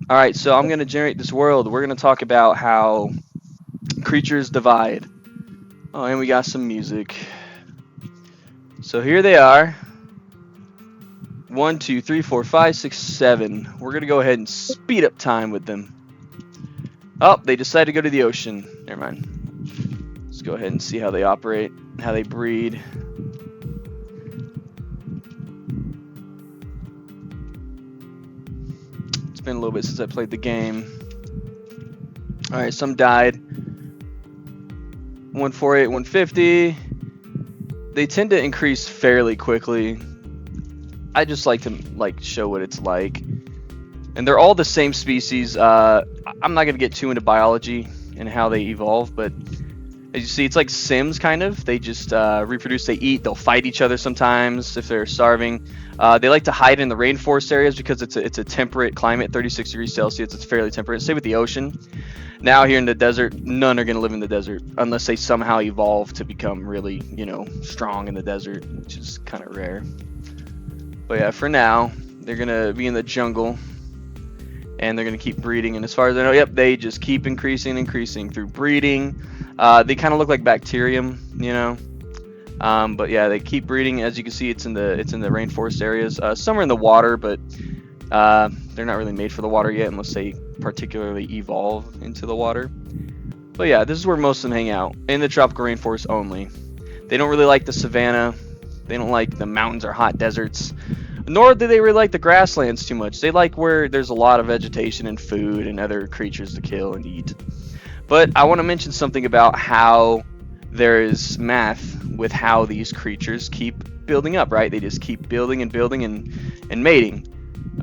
All right, so I'm going to generate this world. We're going to talk about how creatures divide. Oh, and we got some music. So here they are. 1, 2, 3, 4, 5, 6, 7. We're going to go ahead and speed up time with them. Oh, they decided to go to the ocean. Never mind. Let's go ahead and see how they operate, how they breed. It's been a little bit since I played the game. All right, some died. 148, 150. They tend to increase fairly quickly. I just like to show what it's like. And they're all the same species. I'm not going to get too into biology and how they evolve, but as you see, it's like Sims kind of. They just reproduce, they eat, they'll fight each other sometimes if they're starving. They like to hide in the rainforest areas because it's a temperate climate, 36 degrees Celsius. It's fairly temperate. Same with the ocean. Now here in the desert, none are going to live in the desert unless they somehow evolve to become really, strong in the desert, which is kind of rare. But yeah, for now, they're going to be in the jungle. And they're going to keep breeding. And as far as I know, yep, they just keep increasing through breeding. They kind of look like bacterium, but yeah, they keep breeding. As you can see, it's in the rainforest areas. Some are in the water, but they're not really made for the water yet unless they particularly evolve into the water. But yeah, this is where most of them hang out, in the tropical rainforest only. They don't really like the savanna. They don't like the mountains or hot deserts. Nor do they really like the grasslands too much. They like where there's a lot of vegetation and food and other creatures to kill and eat. But I want to mention something about how there is math with how these creatures keep building up, right? They just keep building and building and mating.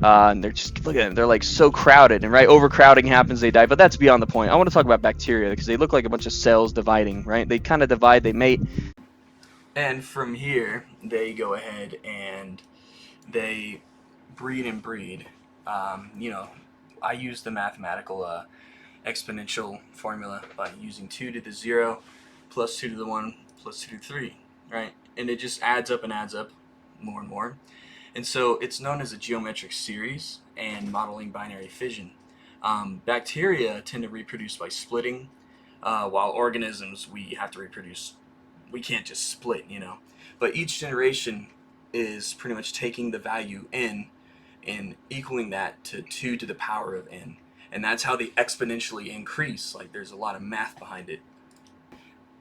And they're just, look at them, they're like so crowded, and right, overcrowding happens, they die. But that's beyond the point. I want to talk about bacteria because they look like a bunch of cells dividing, right? They kind of divide, they mate. And from here, they go ahead and they breed and breed. I use the mathematical exponential formula by using 2 to the 0 plus 2 to the 1 plus 2 to the 3, right? And it just adds up and adds up more and more. And so it's known as a geometric series and modeling binary fission. Bacteria tend to reproduce by splitting, while organisms, we have to reproduce. We can't just split, But each generation is pretty much taking the value n and equaling that to 2 to the power of n. And that's how they exponentially increase. Like, there's a lot of math behind it.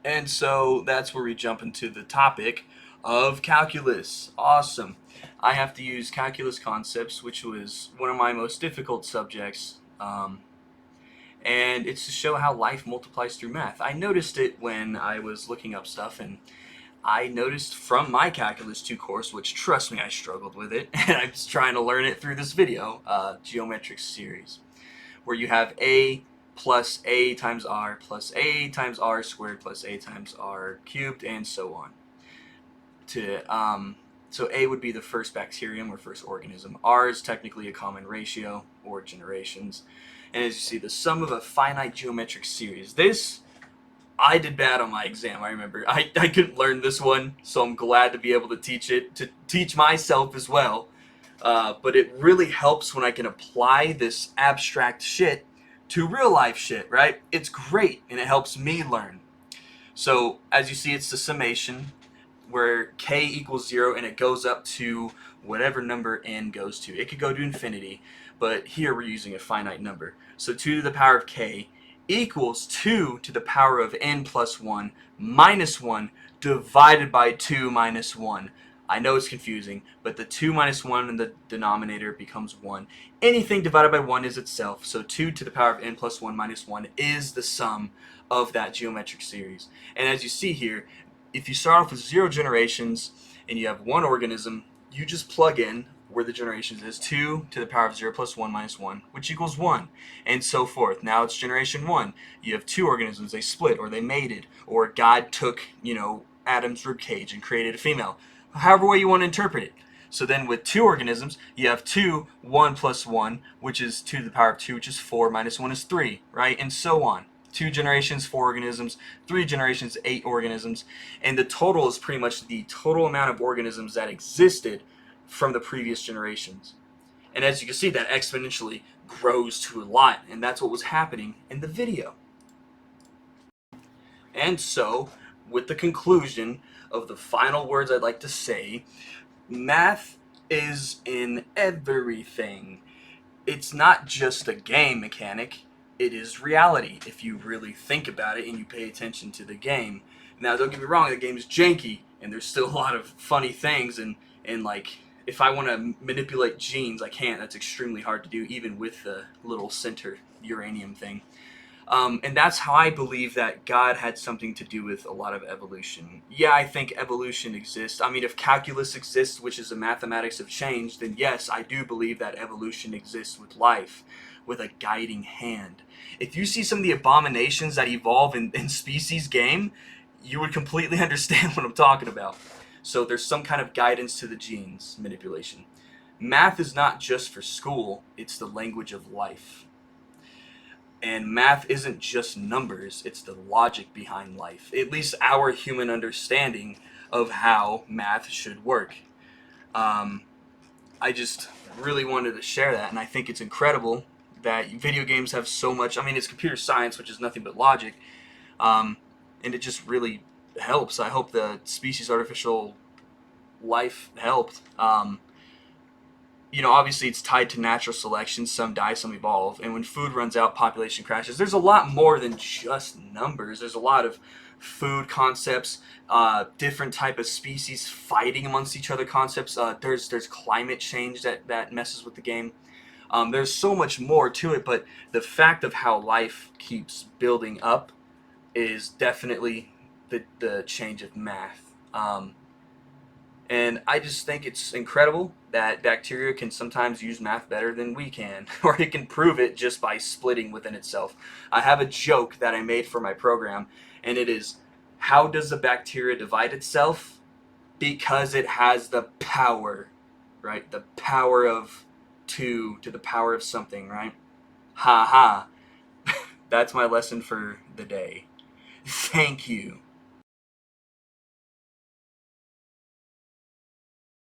And so that's where we jump into the topic of calculus. Awesome. I have to use calculus concepts, which was one of my most difficult subjects. And it's to show how life multiplies through math. I noticed it when I was looking up stuff, and I noticed from my Calculus 2 course, which, trust me, I struggled with it, and I was trying to learn it through this video, geometric series, where you have a plus a times r plus a times r squared plus a times r cubed, and so on. So a would be the first bacterium or first organism. R is technically a common ratio, or generations. And as you see, the sum of a finite geometric series. This, I did bad on my exam, I remember. I couldn't learn this one, so I'm glad to be able to teach it, to teach myself as well. But it really helps when I can apply this abstract shit to real life shit, right? It's great, and it helps me learn. So, as you see, it's the summation, where k equals 0, and it goes up to whatever number n goes to. It could go to infinity, but here we're using a finite number. So 2 to the power of k equals 2 to the power of n plus 1 minus 1 divided by 2 minus 1. I know it's confusing, but the 2 minus 1 in the denominator becomes 1. Anything divided by 1 is itself, so 2 to the power of n plus 1 minus 1 is the sum of that geometric series. And as you see here, if you start off with 0 generations and you have 1 organism, you just plug in where the generations is 2 to the power of 0 plus 1 minus 1, which equals 1, and so forth. Now it's generation 1. You have 2 organisms, they split, or they mated, or God took, Adam's ribcage and created a female. However way you want to interpret it. So then with 2 organisms, you have 2, 1 plus 1, which is 2 to the power of 2, which is 4, minus 1 is 3, right? And so on. 2 generations, 4 organisms, 3 generations, 8 organisms, and the total is pretty much the total amount of organisms that existed from the previous generations. And as you can see, that exponentially grows to a lot, and that's what was happening in the video. And so, with the conclusion of the final words I'd like to say, math is in everything. It's not just a game mechanic, it is reality if you really think about it and you pay attention to the game. Now, don't get me wrong, the game is janky and there's still a lot of funny things, and like, if I want to manipulate genes, I can't. That's extremely hard to do, even with the little center uranium thing. And that's how I believe that God had something to do with a lot of evolution. Yeah, I think evolution exists. I mean, if calculus exists, which is the mathematics of change, then yes, I do believe that evolution exists with life, with a guiding hand. If you see some of the abominations that evolve in Species game, you would completely understand what I'm talking about. So there's some kind of guidance to the genes manipulation. Math is not just for school, it's the language of life. And math isn't just numbers, it's the logic behind life. At least our human understanding of how math should work. Um, I just really wanted to share that, and I think it's incredible that video games have so much. I mean, it's computer science, which is nothing but logic, um, and it just really helps. I hope the species artificial life helped. Obviously it's tied to natural selection. Some die, some evolve. And when food runs out, population crashes. There's a lot more than just numbers. There's a lot of food concepts, different type of species fighting amongst each other concepts. There's climate change that messes with the game. There's so much more to it, but the fact of how life keeps building up is definitely the change of math. And I just think it's incredible that bacteria can sometimes use math better than we can, or it can prove it just by splitting within itself. I have a joke that I made for my program, and it is, how does the bacteria divide itself? Because it has the power, right? The power of 2 to the power of something, right? Ha ha. That's my lesson for the day. Thank you.